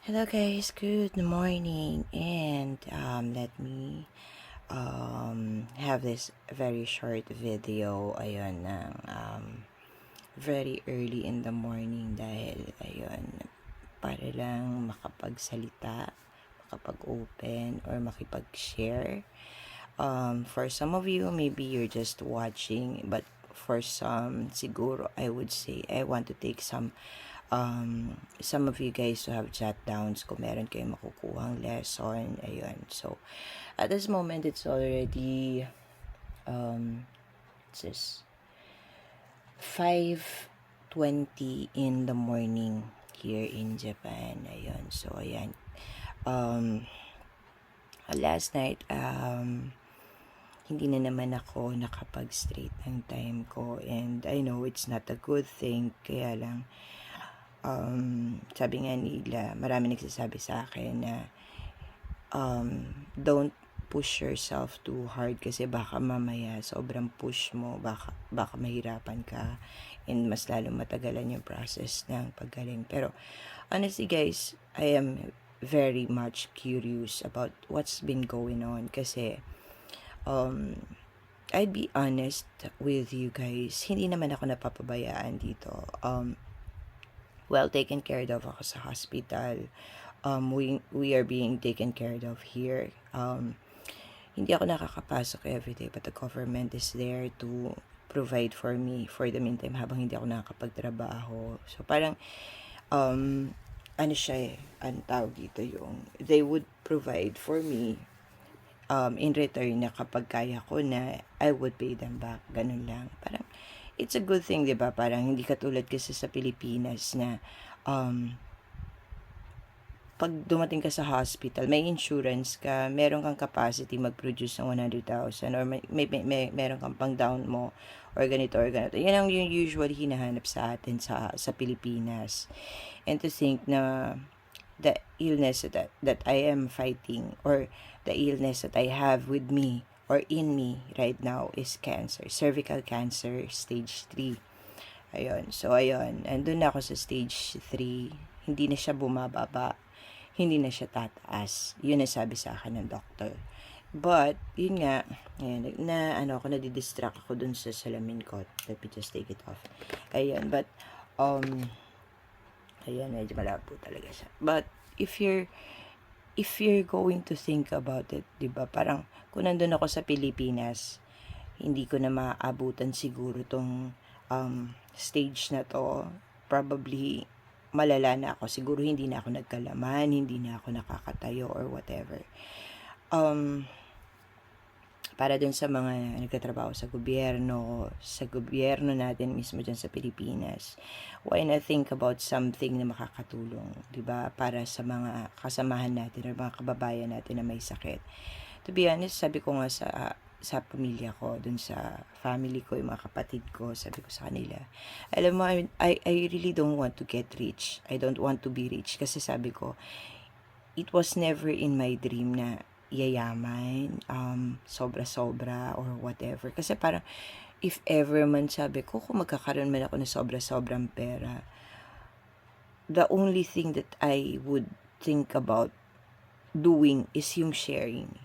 Hello guys, good morning and let me have this very short video ayun ng very early in the morning dahil ayun para lang makapagsalita, makapag-open or makipag-share. For some of you maybe you're just watching, but for some siguro I would say I want to take some of you guys to have chat downs kung meron kayong makukuhang lesson. Ayun. So, at this moment, it's already, it's just 5:20 in the morning here in Japan. Ayun. So, ayan. Last night, hindi na naman ako nakapag-straight ng time ko. And I know it's not a good thing. Kaya lang, sabi nga nila, marami nagsasabi sa akin na don't push yourself too hard kasi baka mamaya sobrang push mo, baka mahirapan ka and mas lalo matagalan yung process ng paggaling. Pero honestly guys, I am very much curious about what's been going on kasi I'd be honest with you guys, hindi naman ako napapabayaan dito. Well taken care of ako sa hospital. We are being taken care of here. Hindi ako nakakapasok everyday, but the government is there to provide for me for the meantime habang hindi ako nakakapagtrabaho. So parang ano siya ang tawag dito, yung they would provide for me in return na kapag kaya ko na I would pay them back, ganun lang. Parang it's a good thing, 'di ba? Parang hindi katulad kasi sa Pilipinas na pag dumating ka sa hospital, may insurance ka, meron kang capacity mag-produce ng 100,000 or meron kang pang down mo or ganito or ganito. Yan ang yung usually hinahanap sa atin sa Pilipinas. And to think na the illness that I am fighting or the illness that I have with me or in me right now is cancer, cervical cancer, stage 3. Ayun, so ayun, andun na ako sa stage 3, hindi na siya bumababa, hindi na siya tataas. Yun ang sabi sa akin ng doctor. But, yun nga, ayun, ako, nadidistract ako dun sa salamin ko. Let me just take it off. Ayun, but, ayun, medyo malabo talaga siya. But, if you're going to think about it, 'di ba? Parang kung nandun ako sa Pilipinas, hindi ko na maaabutan siguro tong stage na to. Probably malala na ako. Siguro hindi na ako nagkalaman, hindi na ako nakakatayo or whatever. Para dun sa mga nagtatrabaho sa gobyerno natin mismo dyan sa Pilipinas, why not think about something na makakatulong, 'di ba? Para sa mga kasamahan natin or mga kababayan natin na may sakit. To be honest, sabi ko nga sa pamilya ko, dun sa family ko, yung mga kapatid ko, sabi ko sa kanila, alam mo, I really don't want to get rich. I don't want to be rich kasi sabi ko, it was never in my dream na yayaman, sobra-sobra or whatever. Kasi parang, if ever man, sabi ko, kung magkakaroon man ako ng sobra-sobrang pera, the only thing that I would think about doing is yung sharing.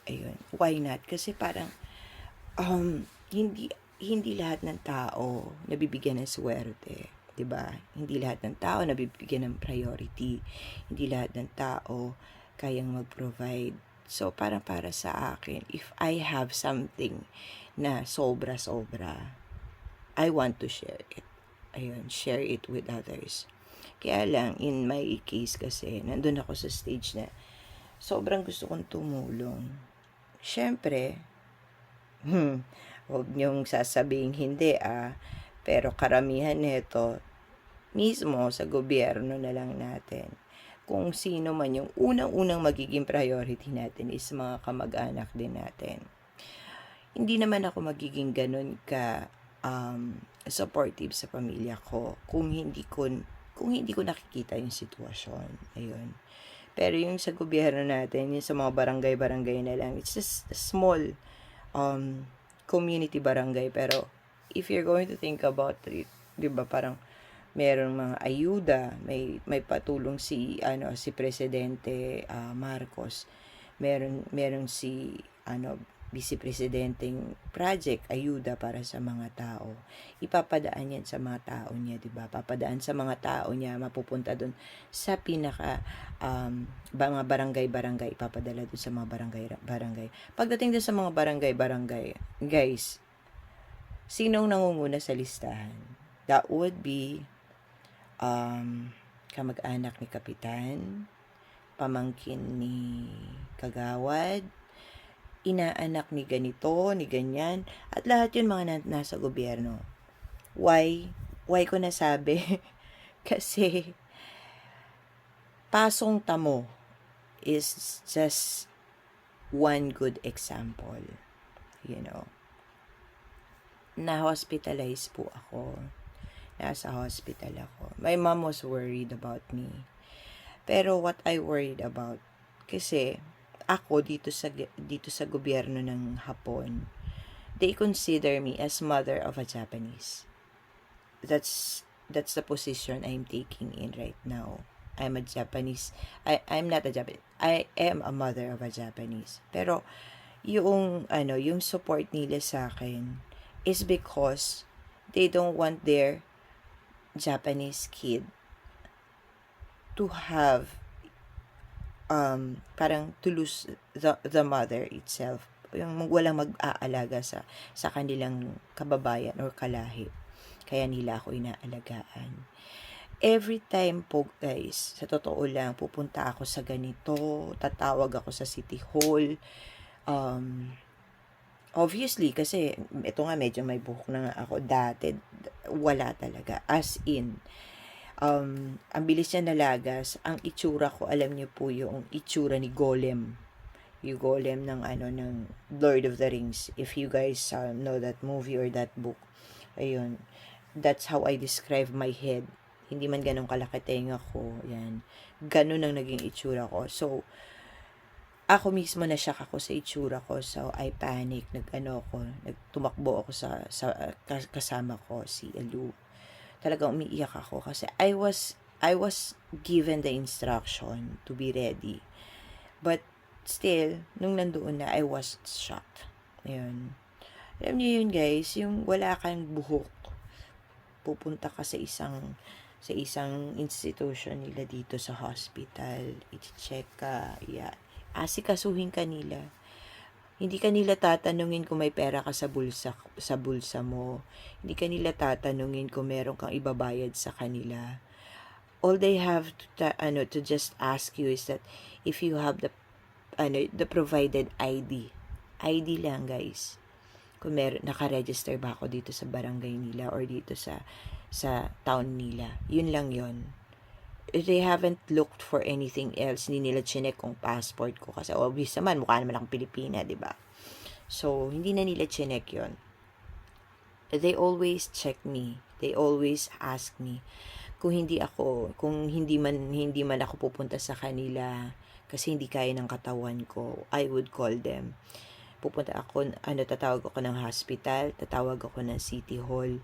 Ayun, why not? Kasi parang, hindi lahat ng tao nabibigyan ng swerte. 'Di ba? Hindi lahat ng tao nabibigyan ng priority. Hindi lahat ng tao kayang mag-provide. So, parang para sa akin, if I have something na sobra-sobra, I want to share it. Ayun, share it with others. Kaya lang, in my case kasi, nandun ako sa stage na sobrang gusto kong tumulong. Siyempre, huwag niyong sasabihin hindi pero karamihan nito, mismo sa gobyerno na lang natin, kung sino man yung unang-unang magiging priority natin is mga kamag-anak din natin. Hindi naman ako magiging ganun ka supportive sa pamilya ko kung hindi ko nakikita yung sitwasyon. Ayun. Pero yung sa gobyerno natin, yung sa mga barangay-barangay na lang, it's just a small community barangay. Pero if you're going to think about it, 'di ba, parang merong mga ayuda, may patulong si Presidente Marcos. Meron si Vice Presidenteng project, ayuda para sa mga tao. Ipapadaan yan sa mga tao niya, 'di ba? Papadaan sa mga tao niya, mapupunta doon sa pinaka mga barangay-barangay, ipapadala doon sa mga barangay. Pagdating doon sa mga barangay-barangay, guys, sinong nangunguna sa listahan? That would be kamag-anak ni Kapitan, pamangkin ni Kagawad, inaanak ni ganito, ni ganyan, at lahat yun mga nasa gobyerno. Why? Why ko nasabi? Kasi Pasong Tamo is just one good example. You know, na-hospitalize po ako. Nasa hospital ako. My mom was worried about me. Pero what I worried about, kasi ako dito sa gobyerno ng Hapon, they consider me as mother of a Japanese. That's the position I'm taking in right now. I'm a Japanese. I'm not a Japanese. I am a mother of a Japanese. Pero yung support nila sa akin is because they don't want their Japanese kid to have parang to lose the mother itself, yung walang mag-aalaga sa kanilang kababayan or kalahi, kaya nila ako inaalagaan. Every time po guys, sa totoo lang, pupunta ako sa ganito, tatawag ako sa City Hall, obviously kasi ito nga medyo may buhok na nga ako, dati wala talaga, as in ang bilis niya nalagas. Ang itsura ko, alam niyo po yung itsura ni Golem. Yung Golem ng Lord of the Rings. If you guys know that movie or that book. Ayun. That's how I describe my head. Hindi man ganun kalaki tenga ko. Yan. Ganun ang naging itsura ko. So, ako mismo na-shock ako sa itsura ko. So, I panic. Tumakbo ako sa kasama ko, si Alu. Talagang umiiyak ako kasi I was given the instruction to be ready. But still, nung nandoon na, I was shocked. Ayun. Alam niyo yun guys, yung wala kang buhok, pupunta ka sa isang institution nila dito sa hospital, i-check ka, asikasuhin ka nila. Hindi ka nila tatanungin kung may pera ka sa bulsa mo. Hindi ka nila tatanungin kung meron kang ibabayad sa kanila. All they have to just ask you is that if you have the provided ID. ID lang guys. Kung naka-register ba ako dito sa barangay nila or dito sa town nila. Yun lang yun. They haven't looked for anything else. Hindi nila chinek kung passport ko kasi obvious naman, mukha naman akong Pilipina, di ba? So, hindi na nila chinek yon. They always check me. They always ask me kung hindi man ako pupunta sa kanila kasi hindi kaya ng katawan ko, I would call them. Pupunta ako, tatawag ako ng hospital, tatawag ako ng City Hall.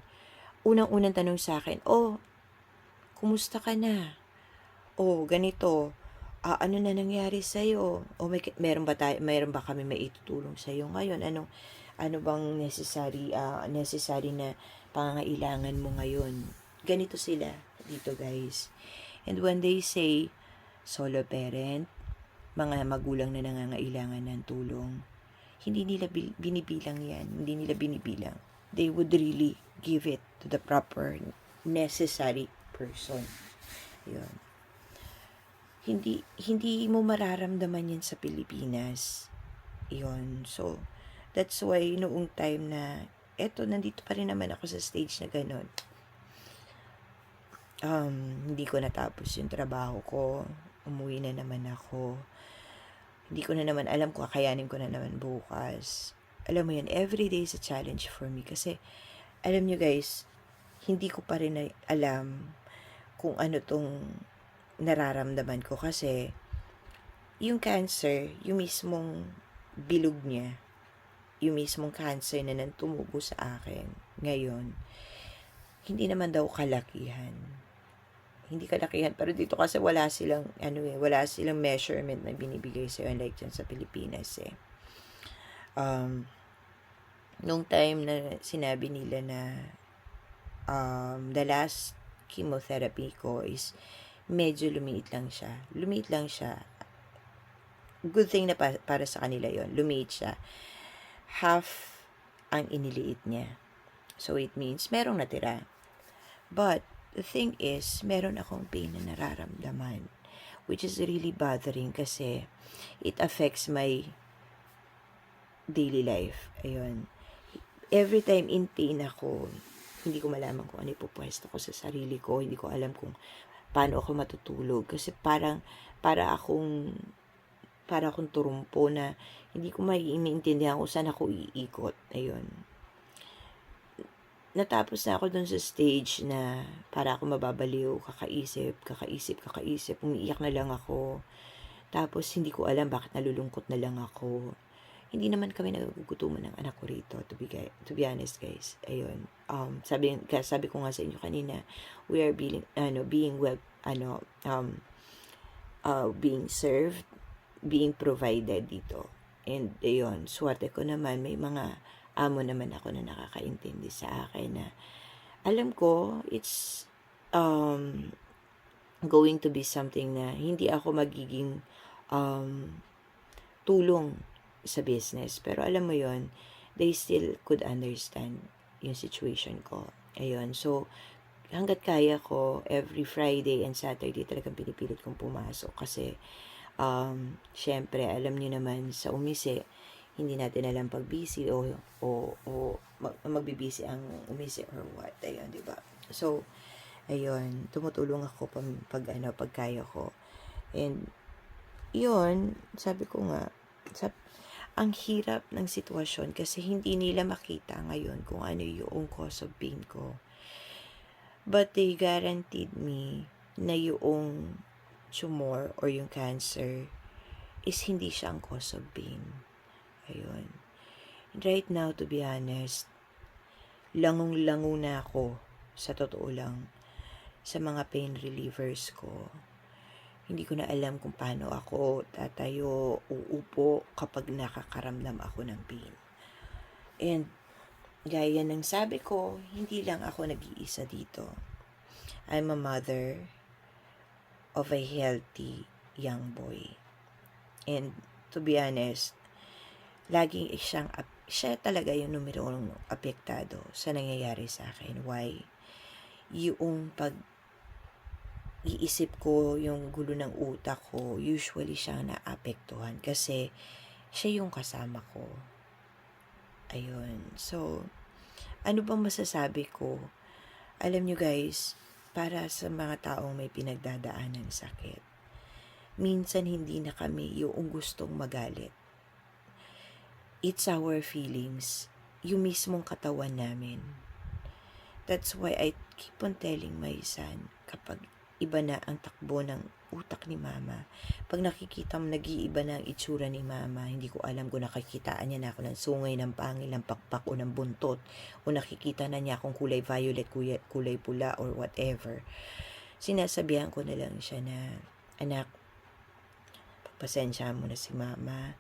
Unang-unang tanong sa akin, kumusta ka na? Ganito, ano na nangyari sa'yo? Meron ba kami maitutulong sa'yo ngayon? Ano bang necessary na pangangailangan mo ngayon? Ganito sila dito guys. And when they say solo parent, mga magulang na nangangailangan ng tulong, hindi nila binibilang yan. Hindi nila binibilang. They would really give it to the proper necessary person. Yun. Hindi mo mararamdaman yan sa Pilipinas. Yun. So, that's why noong time na nandito pa rin naman ako sa stage na ganun. Hindi ko natapos yung trabaho ko. Umuwi na naman ako. Hindi ko na naman alam kung kakayanin ko na naman bukas. Alam mo yun, every day is a challenge for me. Kasi, alam nyo guys, hindi ko pa rin alam kung ano tong nararamdaman ko kasi yung cancer, yung mismong bilog niya, yung mismong cancer na tumubo sa akin ngayon, hindi naman daw kalakihan. hindi kalakihan. Pero dito kasi wala silang, wala silang measurement na binibigay sa'yo like dyan sa Pilipinas eh. Nung time na sinabi nila na the last chemotherapy ko is medyo lumiit lang siya. Good thing na para sa kanila yon, lumiit siya. Half ang iniliit niya. So it means merong natira. But the thing is, meron akong pain na nararamdaman, which is really bothering kasi it affects my daily life. Ayun. Every time in pain ako, hindi ko malaman kung ano ipupwesto ko sa sarili ko. Hindi ko alam kung paano ako matutulog. Kasi para akong turumpo na hindi ko maiintindihan kung saan ako iikot. Ayun. Natapos na ako dun sa stage na para ako mababaliw, kakaisip. Umiiyak na lang ako. Tapos hindi ko alam bakit nalulungkot na lang ako. Hindi naman kami nagugutuman ng anak ko rito, to be honest guys. Ayun. Sabi ko nga sa inyo kanina, we are being served, being provided dito. And ayun, swerte ko naman, may mga amo naman ako na nakakaintindi sa akin na alam ko it's going to be something na hindi ako magiging tulong sa business. Pero alam mo yon, they still could understand yung situation ko. Ayun. So, hanggat kaya ko, every Friday and Saturday talagang pinipilit kong pumasok. Kasi, syempre, alam niyo naman, sa umisi, hindi natin alam pag busy o magbibisi ang umisi or what. Ayun, di ba? So, ayun, tumutulong ako pag kaya ko. And, yun, sabi ko nga, ang hirap ng sitwasyon kasi hindi nila makita ngayon kung ano yung cause of pain ko. But they guaranteed me na yung tumor or yung cancer is hindi siya ang cause of pain. Ayun. Right now, to be honest, langong-lango na ako, sa totoo lang, sa mga pain relievers ko. Hindi ko na alam kung paano ako tatayo, uupo kapag nakakaramdam ako ng pain. And gaya ng sabi ko, hindi lang ako nag-iisa dito. I'm a mother of a healthy young boy. And to be honest, laging siya talaga yung numero 1 apektado sa nangyayari sa akin. Why? Yung iisip ko, yung gulo ng utak ko, usually siya naapektuhan kasi siya yung kasama ko. Ayun. So, ano bang masasabi ko? Alam nyo guys, para sa mga taong may pinagdadaan ng sakit, minsan hindi na kami yung gustong magalit. It's our feelings, yung mismong katawan namin. That's why I keep on telling my son, kapag iba na ang takbo ng utak ni mama, pag nakikita mo nag-iiba na ang itsura ni mama, hindi ko alam kung nakikitaan niya na ako ng sungay, ng pangil, ng pakpak o ng buntot, o nakikita na niya akong kulay violet, kulay pula or whatever, sinasabihan ko na lang siya na, anak, pagpasensya mo na si mama,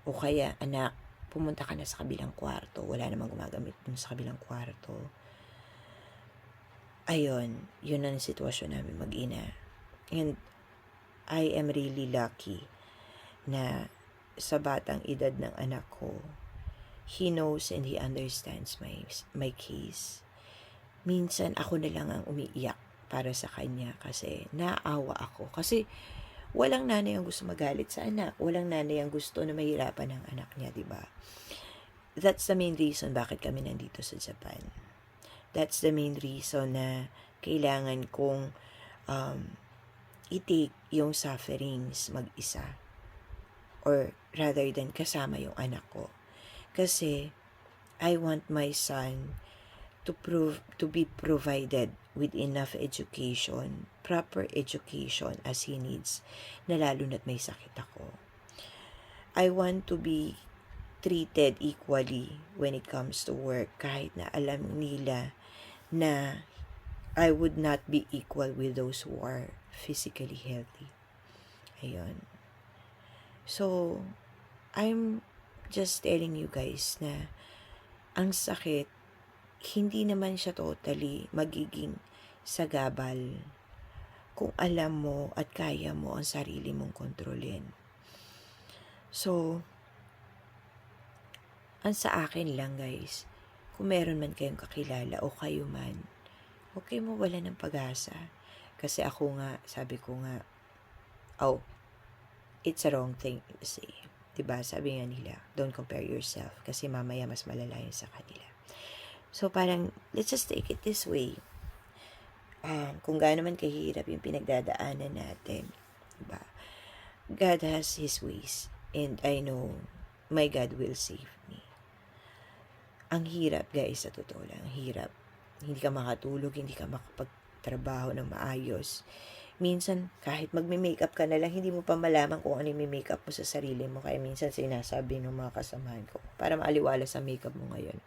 o kaya, anak, pumunta ka na sa kabilang kwarto, wala namang gumagamit dun sa kabilang kwarto. Ayun, yun ang sitwasyon namin mag-ina. And I am really lucky na sa batang edad ng anak ko, he knows and he understands my case. Minsan ako na lang ang umiiyak para sa kanya kasi naawa ako. Kasi walang nanay ang gusto magalit sa anak. Walang nanay ang gusto na mahirapan ng anak niya, di ba? That's the main reason bakit kami nandito sa Japan. That's the main reason na kailangan kong i-take yung sufferings mag-isa. Or rather than kasama yung anak ko. Kasi I want my son to be provided with enough education, proper education as he needs, na lalo na't may sakit ako. I want to be treated equally when it comes to work kahit na alam nila na I would not be equal with those who are physically healthy. Ayun. So, I'm just telling you guys na ang sakit, hindi naman siya totally magiging sagabal kung alam mo at kaya mo ang sarili mong kontrolin. So, ang sa akin lang guys, kung meron man kayong kakilala o kayo man, huwag kayong mawala ng pag-asa. Kasi ako nga, sabi ko nga, it's a wrong thing to say. Diba? Sabi nga nila, don't compare yourself kasi mamaya mas malala yun sa kanila. So parang, let's just take it this way. Kung gaano man kahirap yung pinagdadaanan natin, diba? God has His ways and I know my God will save me. Ang hirap guys, sa totoo lang, ang hirap. Hindi ka makatulog, hindi ka makapagtrabaho ng maayos. Minsan, kahit magme-makeup ka na lang, hindi mo pa malaman kung ano yung makeup mo sa sarili mo. Kaya minsan sinasabi ng mga kasamahan ko, para maaliwala sa makeup mo ngayon.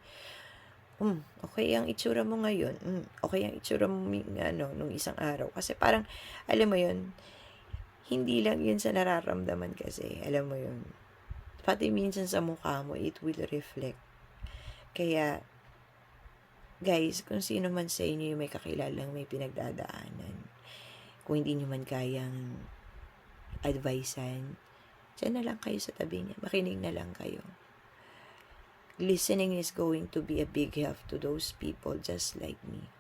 Okay ang itsura mo ngayon. Okay ang itsura mo nung isang araw. Kasi parang, alam mo yun, hindi lang yun sa nararamdaman kasi. Alam mo yun. Pati minsan sa mukha mo, it will reflect. Kaya, guys, kung sino man sa inyo yung may kakilalang may pinagdadaanan, kung hindi nyo man kayang advisean, dyan na lang kayo sa tabi niya. Makinig na lang kayo. Listening is going to be a big help to those people just like me.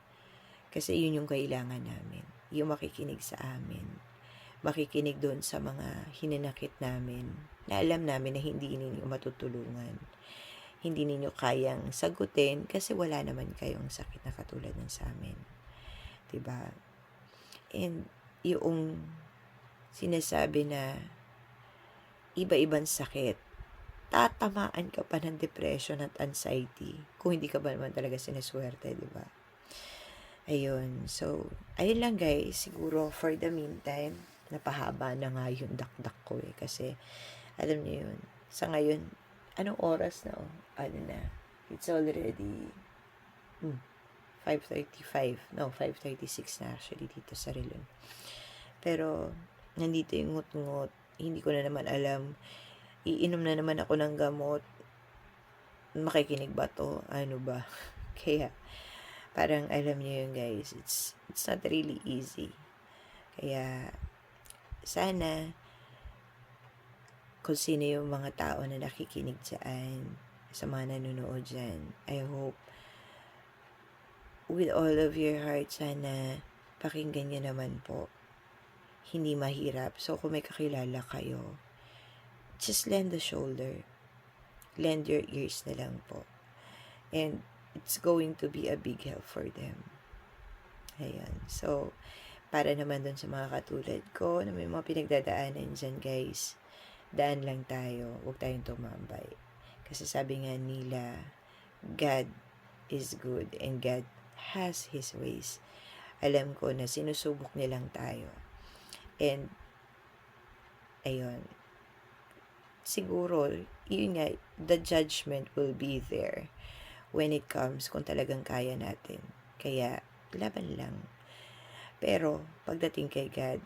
Kasi yun yung kailangan namin. Yung makikinig sa amin. Makikinig doon sa mga hinanakit namin na alam namin na hindi ninyo matutulungan. Hindi ninyo kayang sagutin kasi wala naman kayong sakit na katulad ng sa amin. Diba? And yung sinasabi na iba-ibang sakit, tatamaan ka pa ng depression at anxiety kung hindi ka ba naman talaga sinaswerte, di ba? Ayun. So, ayun lang guys. Siguro for the meantime, napahaba na nga yung dakdak ko kasi alam niyo yun. Sa ngayon, anong oras na? Ano na? It's already 5:35. No, 5:36 na actually dito sa Rilon. Pero, nandito yung ngut-ngut. Hindi ko na naman alam. Iinom na naman ako ng gamot. Makikinig ba to? Ano ba? Kaya, parang alam niyo yun guys. It's not really easy. Kaya, sana, kung sino yung mga tao na nakikinig dyan, sa mga nanonood dyan, I hope, with all of your heart, sana pakinggan nyo naman po. Hindi mahirap. So, kung may kakilala kayo, just lend a shoulder. Lend your ears na lang po. And it's going to be a big help for them. Ayan. So, para naman dun sa mga katulad ko na may mga pinagdadaanan dyan, guys, daan lang tayo. Huwag tayong tumambay. Kasi sabi nga nila, God is good and God has His ways. Alam ko na sinusubok nilang tayo. And, ayun, siguro, yun nga, the judgment will be there when it comes kung talagang kaya natin. Kaya, laban lang. Pero, pagdating kay God,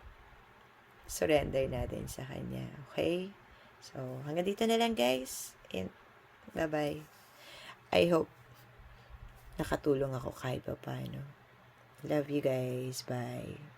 surrender natin sa Kanya. Okay? So, hanggang dito na lang guys. And, bye-bye. I hope nakatulong ako kahit pa paano. Love you guys. Bye.